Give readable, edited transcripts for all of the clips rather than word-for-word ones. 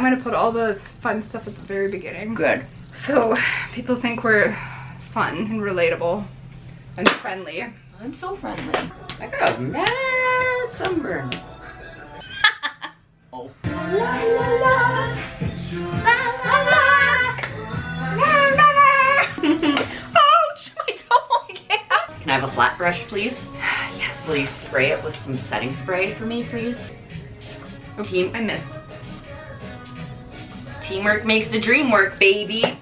I'm gonna put all the fun stuff at the very beginning. Good. So people think we're fun and relatable and friendly. I'm so friendly. I got a mad sunburn. Oh. La la la. La la la. Ouch! My toe again. Can I have a flat brush, please? Yes. Will you spray it with some setting spray for me, please? Oops, I missed. Teamwork makes the dream work, baby.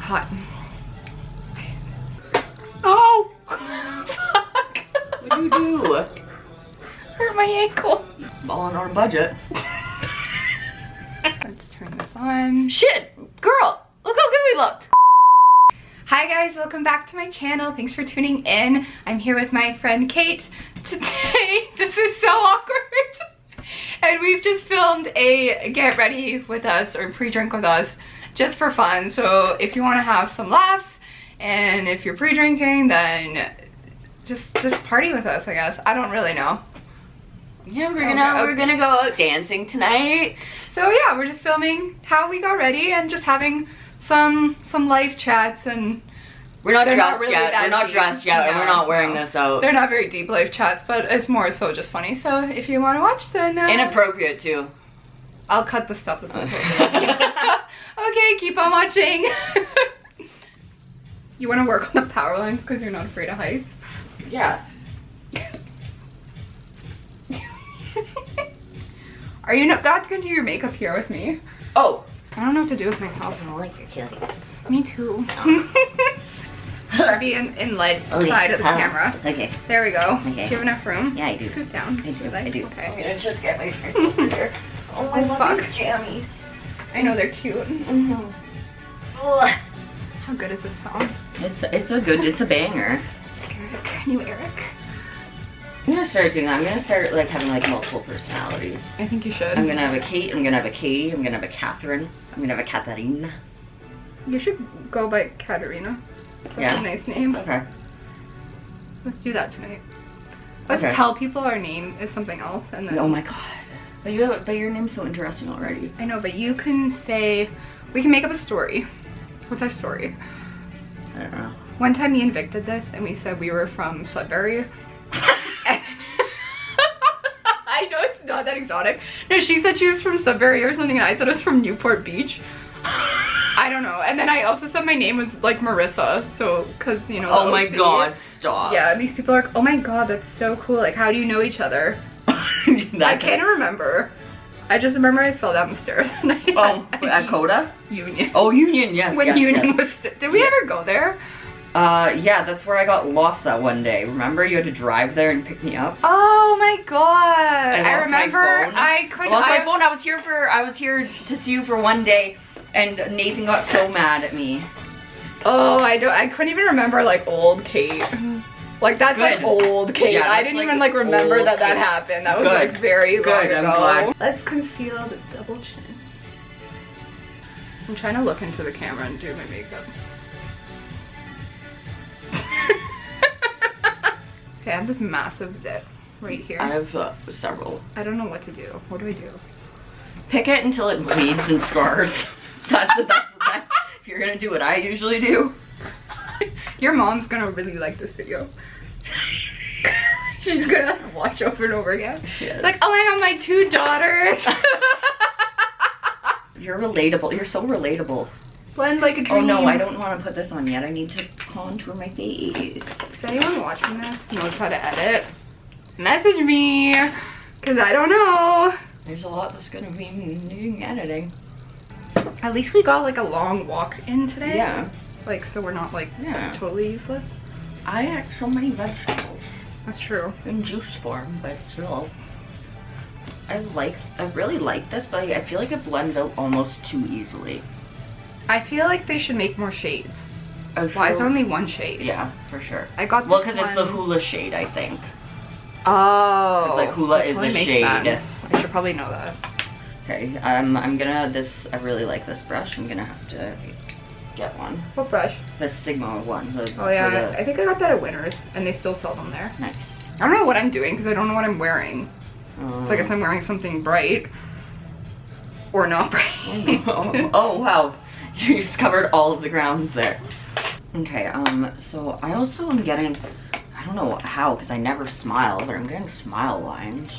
Hot. Oh! Fuck! What'd you do? Hurt my ankle. Balling on a budget. Let's turn this on. Shit! Girl! Look how good we look! Hi guys, welcome back to my channel. Thanks for tuning in. I'm here with my friend Kate. Today, this is so awkward. And we've just filmed a get ready with us or pre-drink with us just for fun. So if you want to have some laughs and if you're pre-drinking, then just party with us, I guess. I don't really know. Yeah, we're gonna go out dancing tonight. So yeah, we're just filming how we got ready and just having some life chats, and we're not dressed yet. We're not dressed yet, and we're not wearing this out. They're not very deep life chats, but it's more so just funny. So if you want to watch, then inappropriate too. I'll cut the stuff that's inappropriate. Okay, keep on watching. You want to work on the power lines because you're not afraid of heights? Yeah. Are you not gonna do your makeup here with me? Oh. I don't know what to do with myself. I don't like your kitties. Me too. Be in lead side of the camera. Okay. There we go. Okay. Do you have enough room? Yeah, I do. Scoot down. I do. I do. Okay. I'm gonna just get my drink over here. Oh, I love fuck. these jammies. I know they're cute. Mm-hmm. How good is this song? It's a banger. Eric. New Eric. I'm gonna start doing that. I'm gonna start like having like multiple personalities. I think you should. I'm gonna have a Kate, I'm gonna have a Katie, I'm gonna have a Catherine, I'm gonna have a Katharina. You should go by Katerina. That's Yeah. a nice name. Okay. Let's do that tonight. Let's Okay. tell people our name is something else, and then. Oh my god. But your name's so interesting already. I know, but you can say, we can make up a story. What's our story? I don't know. One time me and Vic did this, and we said we were from Sudbury. I know it's not that exotic. No, she said she was from Sudbury or something, and I said it was from Newport Beach. I don't know. And then I also said my name was like Marissa, so because you know. Oh my god, stop. Yeah, these people are. Oh my god, that's so cool. Like, how do you know each other? I can't remember. I just remember I fell down the stairs. And at Coda? Union. Oh, Union, yes. When yes, Union yes. was. Did we ever go there? Yeah, that's where I got lost that one day. Remember, you had to drive there and pick me up. Oh my god! I remember. My phone. I couldn't. I lost my phone. I was here to see you for one day, and Nathan got so mad at me. Oh, I couldn't even remember like old Kate. Like that's like old Kate. Yeah, I didn't even like remember that happened. That was like very long ago. I'm glad. Let's conceal the double chin. I'm trying to look into the camera and do my makeup. Okay, I have this massive zit right here. I have several. I don't know what to do. What do I do? Pick it until it bleeds and scars. That's if you're gonna do what I usually do. Your mom's gonna really like this video. She's gonna watch over and over again. Yes. Like, oh my god, my 2 daughters. You're relatable. You're so relatable. Blend like a dream. Oh no, I don't want to put this on yet. I need to contour my face. If anyone watching this knows how to edit, message me, because I don't know. There's a lot that's gonna be needing editing. At least we got like a long walk in today. Yeah. Like, so we're not like totally useless. I had so many vegetables. That's true. In juice form, but still. I really like this, but I feel like it blends out almost too easily. I feel like they should make more shades. Why is there only one shade? Yeah, for sure. I got this well, because it's the hula shade, I think. Oh. It's like hula is totally a makes shade. Sense. I should probably know that. Okay, I'm gonna, I really like this brush. I'm gonna have to get one. What brush? The Sigma one. Oh yeah, I think I got that at Winners, and they still sell them there. Nice. I don't know what I'm doing, because I don't know what I'm wearing. So I guess I'm wearing something bright. or not bright. Oh wow, you just covered all of the grounds there. Okay, so I also am getting, I don't know how, because I never smile, but I'm getting smile lines.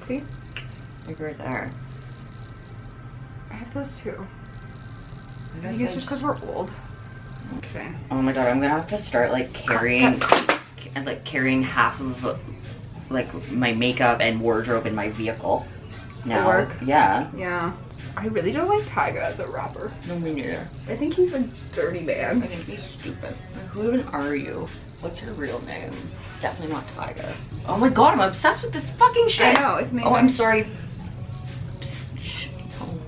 See? Like right there. I have those too. I I guess think it's just because we're old. Okay. Oh my god, I'm gonna have to start like carrying half of like my makeup and wardrobe in my vehicle now. For work? Yeah. Yeah. I really don't like Tyga as a rapper. No, me neither. I think he's a dirty man. I think he's stupid. Like, who even are you? What's your real name? It's definitely not Tyga. Oh my god, I'm obsessed with this fucking shit. I know, it's amazing. Oh, I'm sorry. Psst, shh, no.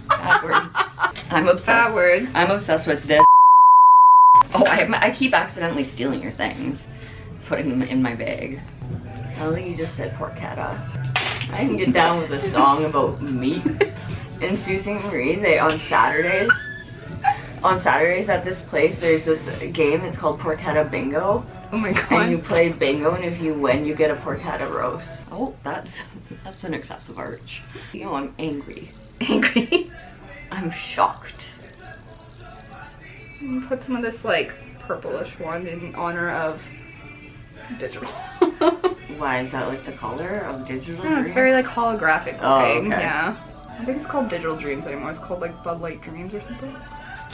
Bad words. I'm obsessed. Bad words. I'm obsessed with this. Oh, I keep accidentally stealing your things, putting them in my bag. I think you just said porchetta. I can get down with a song about meat. In Sault Ste. Marie, on Saturdays at this place, there's this game. It's called Porchetta Bingo. Oh my god. And you play bingo, and if you win, you get a porchetta roast. Oh, that's an excessive arch. You know, I'm angry. Angry? I'm shocked. Put some of this like purplish one in honor of digital. Why is that like the color of digital? No, it's very like holographic looking. Oh, okay. Yeah. I don't think it's called Digital Dreams anymore. It's called like Bud Light Dreams or something.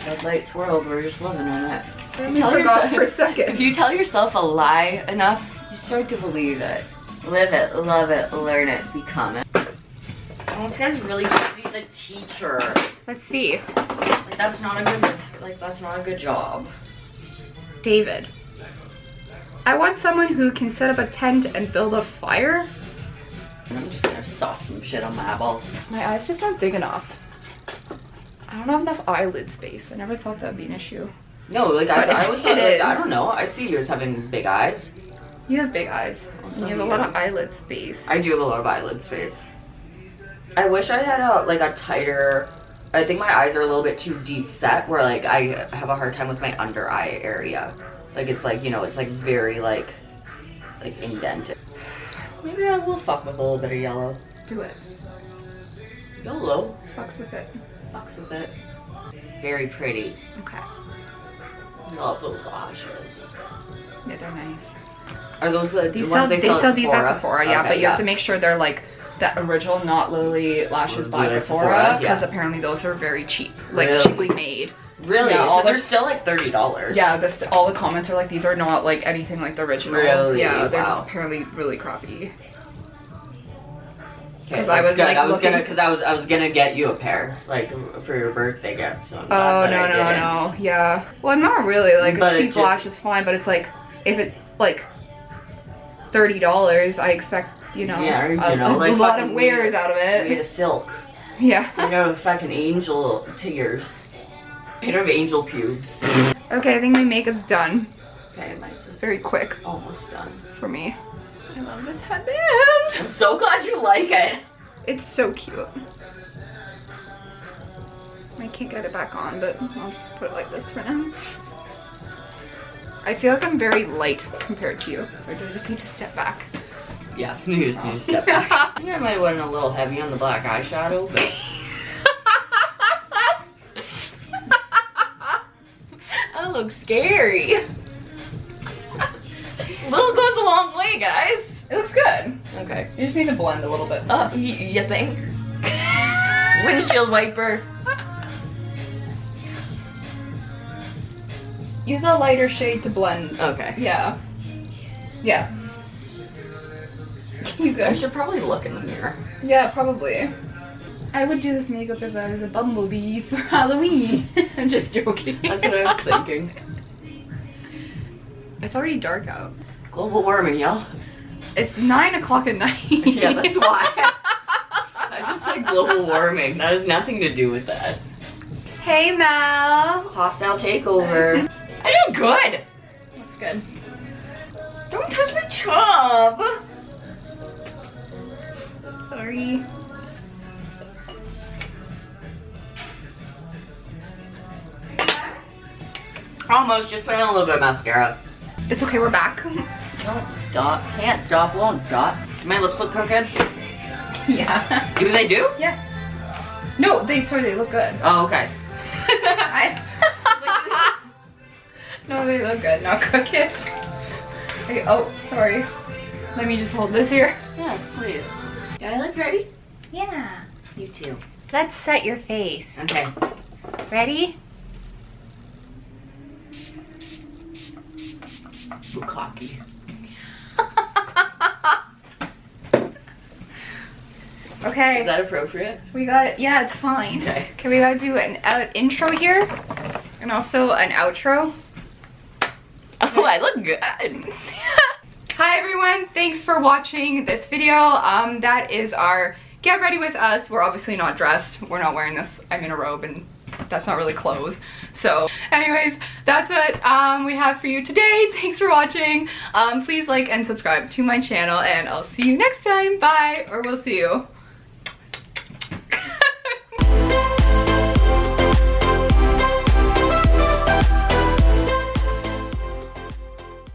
Bud Light's world, we're just living in it. I forgot for a second. If you tell yourself a lie enough, you start to believe it. Live it, love it, learn it, become it. Oh, this guy's really good. He's a teacher. Let's see. Like that's not a good job. David. I want someone who can set up a tent and build a fire. And I'm just gonna sauce some shit on my eyeballs. My eyes just aren't big enough. I don't have enough eyelid space. I never thought that'd be an issue. No, like I was like, is. I don't know. I see you as having big eyes. You have big eyes. Also, And you have a lot of eyelid space. I do have a lot of eyelid space. I wish I had a tighter. I think my eyes are a little bit too deep set, where like I have a hard time with my under eye area. Like it's like, you know, it's like very like indented. Maybe I will fuck with a little bit of yellow. Do it. YOLO. Fucks with it. Fucks with it. Very pretty. Okay. Love those lashes. Yeah, they're nice. Are those the These ones they sell these at Sephora, yeah, Okay, but you have to make sure they're like the original Not Lily lashes by Lily at Sephora, because yeah. apparently those are very cheap, like Really? cheaply made. Really? Yeah, Because they're still like $30. Yeah, all the comments are like, these are not like anything like the originals. Really? Yeah, they're Wow. just apparently really crappy. Okay, Because I was good. like, I was gonna get you a pair, like for your birthday gift. So I'm glad Oh that no I no didn't. no, yeah. Well, I'm not really like But a it's cheap just- lash is fine, but it's like if it's like $30, I expect Yeah, you a know, like lot fucking of wears made- out of Made it. of silk. Yeah. You know, fucking angel tears. Made of angel pubes. Okay, I think my makeup's done. Okay, mine's Very quick almost done. for me. I love this headband. I'm so glad you like it. It's so cute. I can't get it back on, but I'll just put it like this for now. I feel like I'm very light compared to you. Or do I just need to step back? Yeah, you just need to step back. I think I might have went a little heavy on the black eyeshadow, but that looks scary. Little goes a long way, guys. It looks good. Okay. You just need to blend a little bit. You think? Windshield wiper. Use a lighter shade to blend. Okay. Yeah. Yeah. You I good? should probably look in the mirror. Yeah, probably. I would do this makeup if I was a bumblebee for Halloween. I'm just joking. That's what I was thinking. It's already dark out. Global warming, y'all. It's 9 o'clock at night. Yeah, that's why. I just said global warming. That has nothing to do with that. Hey, Mal. Hostile takeover. I did good. Looks good. Don't touch my chub. Sorry. Almost. Just put in a little bit of mascara. It's okay, we're back. Don't stop. Can't stop. Won't stop. Do my lips look crooked? Yeah. Do they do? Yeah. No, they look good. Oh, okay. No, they look good, not crooked. Okay, oh, sorry. Let me just hold this here. Yes, please. Do I look ready? Yeah. You too. Let's set your face. Okay. Ready? Bukkake. Okay. Is that appropriate? We got it. Yeah, it's fine. Okay. Okay, we gotta do an intro here and also an outro. Oh, I look good. Hi everyone, thanks for watching this video. That is our get ready with us. We're obviously not dressed. We're not wearing this. I'm in a robe and that's not really clothes. So anyways, that's what we have for you today. Thanks for watching. Please like and subscribe to my channel and I'll see you next time. Bye, or we'll see you.